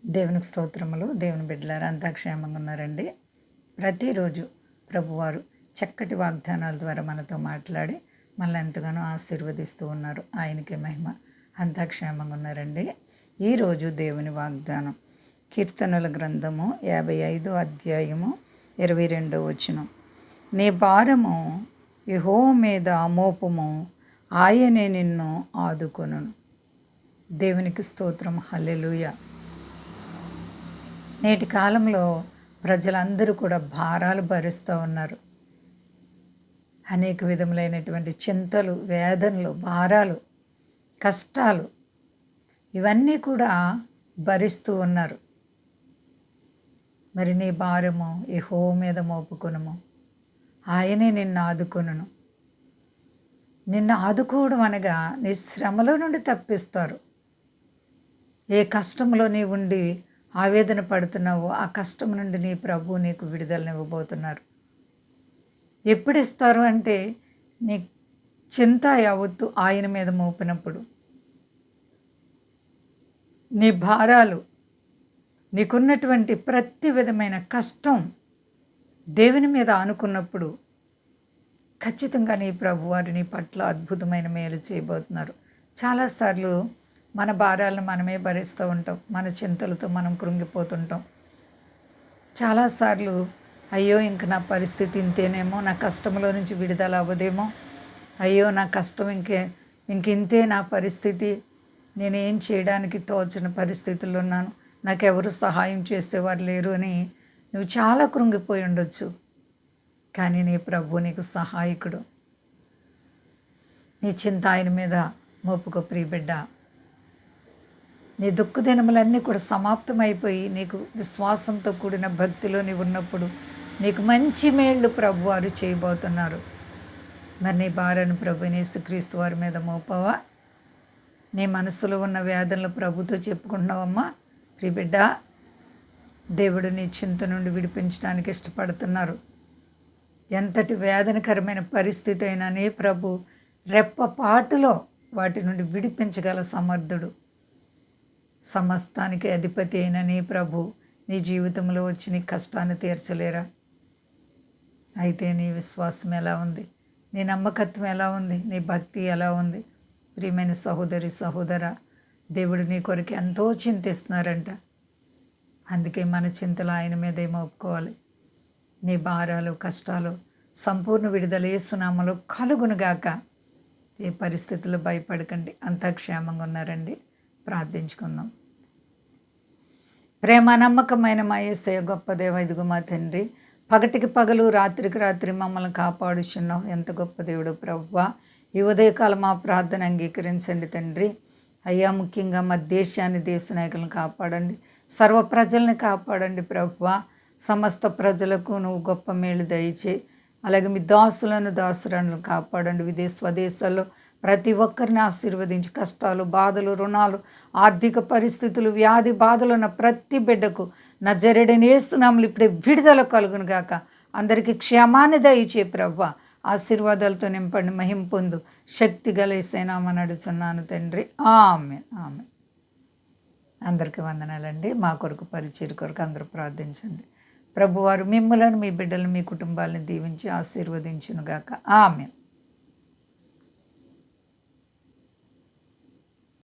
దేవునికి స్తోత్రములు. దేవుని బిడ్డలారా అంతా క్షేమంగా ఉన్నారండి. ప్రతిరోజు ప్రభువారు చక్కటి వాగ్దానాల ద్వారా మనతో మాట్లాడి మనల్ని ఎంతగానో ఆశీర్వదిస్తూ ఉన్నారు. ఆయనకే మహిమ. అంతా క్షేమంగా ఉన్నారండి. ఈరోజు దేవుని వాగ్దానం కీర్తనల గ్రంథము 55 అధ్యాయము 22 వచనం. నీ భారము యెహోవా మీద మోపుము, ఆయనే నిన్ను ఆదుకొనును. దేవునికి స్తోత్రం. హల్లెలూయా. నేటి కాలంలో ప్రజలందరూ కూడా భారాలు భరిస్తూ ఉన్నారు. అనేక విధములైనటువంటి చింతలు, వేదనలు, భారాలు, కష్టాలు ఇవన్నీ కూడా భరిస్తూ ఉన్నారు. మరి నీ భారము యెహోవా మీద మోపుకొనుము, ఆయనే నిన్ను ఆదుకొనును. నిన్ను ఆదుకోవడం అనగా నీ శ్రమలో నుండి తప్పిస్తారు. ఏ కష్టంలో నీ ఉండి ఆవేదన పడుతున్నావో ఆ కష్టం నుండి నీ ప్రభువు నీకు విడుదలనివ్వబోతున్నారు. ఎప్పుడు ఇస్తారు అంటే నీ చింత యావత్తు ఆయన మీద మోపినప్పుడు, నీ భారాలు, నీకున్నటువంటి ప్రతి విధమైన కష్టం దేవుని మీద ఆనుకున్నప్పుడు ఖచ్చితంగా నీ ప్రభువారు నీ పట్ల అద్భుతమైన మేలు చేయబోతున్నారు. చాలాసార్లు మన భారాలను మనమే భరిస్తూ ఉంటాం. మన చింతలతో మనం కృంగిపోతుంటాం. చాలాసార్లు అయ్యో ఇంక నా పరిస్థితి ఇంతేనేమో, నా కష్టంలో నుంచి విడుదల అవ్వదేమో, అయ్యో నా కష్టం ఇంకింతే నా పరిస్థితి, నేనేం చేయడానికి తోచని పరిస్థితుల్లో ఉన్నాను, నాకెవరు సహాయం చేసేవారు లేరు అని నువ్వు చాలా కృంగిపోయి ఉండొచ్చు. కానీ నీ ప్రభు నీకు సహాయకుడు. నీ చింత ఆయన మీద మోపుకో ప్రియబిడ్డ. నీ దుఃఖ దినములన్నీ కూడా సమాప్తమైపోయి నీకు విశ్వాసంతో కూడిన భక్తిలో నీవు ఉన్నప్పుడు నీకు మంచి మేళ్ళు ప్రభు వారు చేయబోతున్నారు. మరి నీ భార్యను ప్రభు యేసుక్రీస్తు వారి మీద మోపవా? నీ మనసులో ఉన్న వేదనలు ప్రభుతో చెప్పుకుంటున్నావమ్మా? ప్రియబిడ్డ, దేవుడు నీ చింత నుండి విడిపించడానికి ఇష్టపడుతున్నారు. ఎంతటి వేదనకరమైన పరిస్థితి అయినా నీ ప్రభు రెప్పపాటులో వాటి నుండి విడిపించగల సమర్థుడు. సమస్తానికి అధిపతి అయిన నీ ప్రభు నీ జీవితంలో వచ్చి నీ కష్టాన్ని తీర్చలేరా? అయితే నీ విశ్వాసం ఎలా ఉంది? నీ నమ్మకత్వం ఎలా ఉంది? నీ భక్తి ఎలా ఉంది? ప్రియమైన సహోదరి, సహోదర, దేవుడు నీ కొరకు ఎంతో చింతిస్తున్నారంట. అందుకే మన చింతలు ఆయన మీదే మోపుకోవాలి. నీ భారాలు, కష్టాలు సంపూర్ణ విడుదల యేసు నామములో కలుగునుగాక. ఏ పరిస్థితుల్లో భయపడకండి. అంతా క్షేమంగా ఉన్నారండి. ప్రార్థించుకుందాం. ప్రేమ నమ్మకమైన మా యేసయ్య గొప్ప దేవ, ఇదిగో మా తండ్రి, పగటికి పగలు రాత్రికి రాత్రి మమ్మల్ని కాపాడుచున్నావు. ఎంత గొప్ప దేవుడు ప్రభువా. ఈ ఉదయకాలం మా ప్రార్థన అంగీకరించండి తండ్రి. అయ్యా, ముఖ్యంగా మా దేశాన్ని, దేశ నాయకులను కాపాడండి. సర్వ ప్రజల్ని కాపాడండి ప్రభువా. సమస్త ప్రజలకు నువ్వు గొప్ప మేలు దయచే. అలాగే మీ దాసులను, దాసురాలను కాపాడండి. స్వదేశాల్లో ప్రతి ఒక్కరిని ఆశీర్వదించి కష్టాలు, బాధలు, రుణాలు, ఆర్థిక పరిస్థితులు, వ్యాధి బాధలు ఉన్న ప్రతి బిడ్డకు నజరేయుడైన యేసు నామములో ఇప్పుడే విడుదల కలుగును గాక. అందరికీ క్షేమాన్ని దయచే ప్రభువా. ఆశీర్వాదాలతో నింపండి. మహిమ పొందు. శక్తి గల యేసయ్య నామమున అడుగుచున్నాను తండ్రి. ఆమేన్. ఆమేన్. అందరికీ వందనాలండి. మా కొరకు, పరిచర్య కొరకు అందరూ ప్రార్థించండి. ప్రభువారు మిమ్మలను, మీ బిడ్డలను, మీ కుటుంబాలను దీవించి ఆశీర్వదించునుగాక. ఆమేన్.